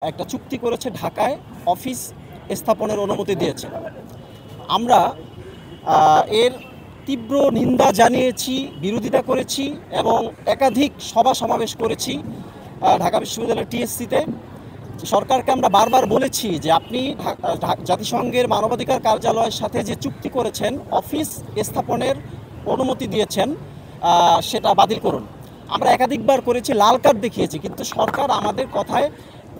একটা চুক্তি করেছে, ঢাকায় অফিস স্থাপনের অনুমতি দিয়েছে। আমরা এর তীব্র নিন্দা জানিয়েছি, বিরোধিতা করেছি এবং একাধিক সভা সমাবেশ করেছি ঢাকা বিশ্ববিদ্যালয়ের টিএসসিতে। সরকারকে আমরা বারবার বলেছি যে আপনি জাতিসংঘের মানবাধিকার কার্যালয়ের সাথে যে চুক্তি করেছেন, অফিস স্থাপনের অনুমতি দিয়েছেন, সেটা বাতিল করুন। আমরা একাধিকবার করেছি, লাল কার্ড দেখিয়েছি, কিন্তু সরকার আমাদের কথায়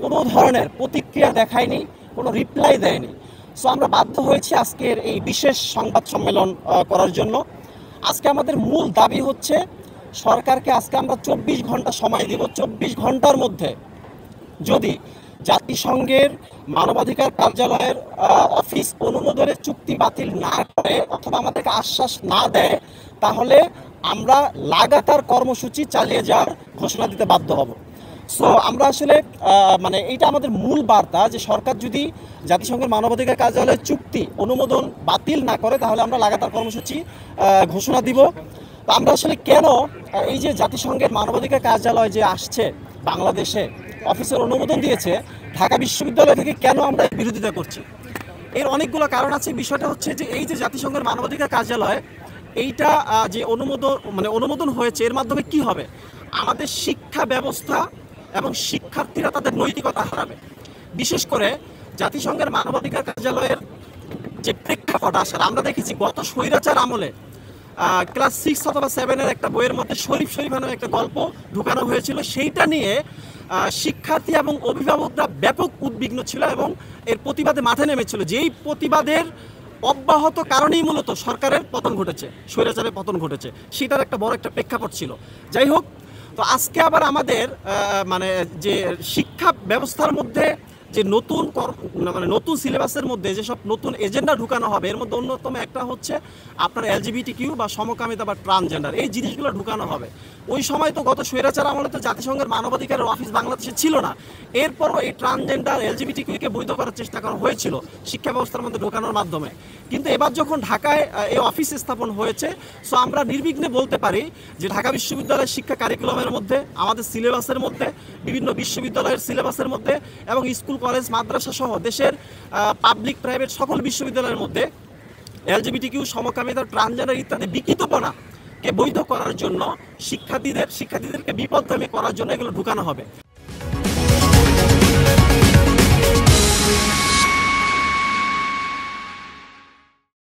কোনো ধরনের প্রতিক্রিয়া দেখায়নি, কোনো রিপ্লাই দেয়নি। সো আমরা বাধ্য হয়েছি আজকের এই বিশেষ সংবাদ সম্মেলন করার জন্য। আজকে আমাদের মূল দাবি হচ্ছে সরকারকে আজকে আমরা 24 ঘন্টা সময় দিব। 24 ঘন্টার মধ্যে যদি জাতিসংঘের মানবাধিকার কার্যালয়ের অফিস অনুমোদনের চুক্তি বাতিল না করে অথবা আমাদেরকে আশ্বাস না দেয়, তাহলে আমরা লাগাতার কর্মসূচি চালিয়ে যাওয়ার ঘোষণা দিতে বাধ্য হব। সো আমরা আসলে এইটা আমাদের মূল বার্তা যে সরকার যদি জাতিসংঘের মানবাধিকার কার্যালয়ের চুক্তি অনুমোদন বাতিল না করে তাহলে আমরা লাগাতার কর্মসূচি ঘোষণা দিব। তো আমরা আসলে কেন এই যে জাতিসংঘের মানবাধিকার কার্যালয় যে আসছে বাংলাদেশে, অফিসের অনুমোদন দিয়েছে, ঢাকা বিশ্ববিদ্যালয় থেকে কেন আমরা বিরোধিতা করছি, এর অনেকগুলো কারণ আছে। বিষয়টা হচ্ছে যে এই যে জাতিসংঘের মানবাধিকার কার্যালয় এইটা যে অনুমোদন হয়েছে, এর মাধ্যমে কি হবে, আমাদের শিক্ষা ব্যবস্থা এবং শিক্ষার্থীরা তাদের নৈতিকতা হারাবে। বিশেষ করে জাতিসংঘের মানবাধিকার কার্যালয়ের যে প্রেক্ষাপট আসার আমরা দেখেছি গত স্বৈরাচার আমলে ক্লাস 6 অথবা 7-এর একটা বইয়ের মধ্যে শরীফ নামে একটা গল্প ঢুকানো হয়েছিল। সেইটা নিয়ে শিক্ষার্থী এবং অভিভাবকরা ব্যাপক উদ্বিগ্ন ছিল এবং এর প্রতিবাদে মাঠে নেমেছিল। যেই প্রতিবাদের অব্যাহত কারণেই মূলত সরকারের পতন ঘটেছে, স্বৈরাচারের পতন ঘটেছে, সেটার একটা বড় একটা প্রেক্ষাপট ছিল। যাই হোক, তো আজকে আবার আমাদের যে শিক্ষা ব্যবস্থার মধ্যে যে নতুন সিলেবাসের মধ্যে যেসব নতুন এজেন্ডা ঢুকানো হবে, এর মধ্যে অন্যতম একটা হচ্ছে আপনার LGBTQ বা সমকামিতা বা ট্রান্সজেন্ডার, এই জিনিসগুলো ঢুকানো হবে। ওই সময় তো গত স্বৈরাচার আমলে তো জাতিসংঘের মানবাধিকারের অফিস বাংলাদেশে ছিল না, এরপরও এই ট্রান্সজেন্ডার LGBTQ-কে বৈধ করার চেষ্টা করা হয়েছিল শিক্ষা ব্যবস্থার মধ্যে ঢোকানোর মাধ্যমে। কিন্তু এবার যখন ঢাকায় এই অফিস স্থাপন হয়েছে, সো আমরা নির্বিঘ্নে বলতে পারি যে ঢাকা বিশ্ববিদ্যালয়ের শিক্ষা কারিকুলামের মধ্যে, আমাদের সিলেবাসের মধ্যে, বিভিন্ন বিশ্ববিদ্যালয়ের সিলেবাসের মধ্যে এবং স্কুল কলেজ মাদ্রাসা সহ দেশের পাবলিক প্রাইভেট সকল বিশ্ববিদ্যালয়ের মধ্যে LGBTQ, সমকামিতা, ট্রান্সজেন্ডার ইত্যাদি বিকৃতপনাকে বৈধ করার জন্য শিক্ষার্থীদেরকে বিপথগামী করার জন্য এগুলো ঢুকানো হবে।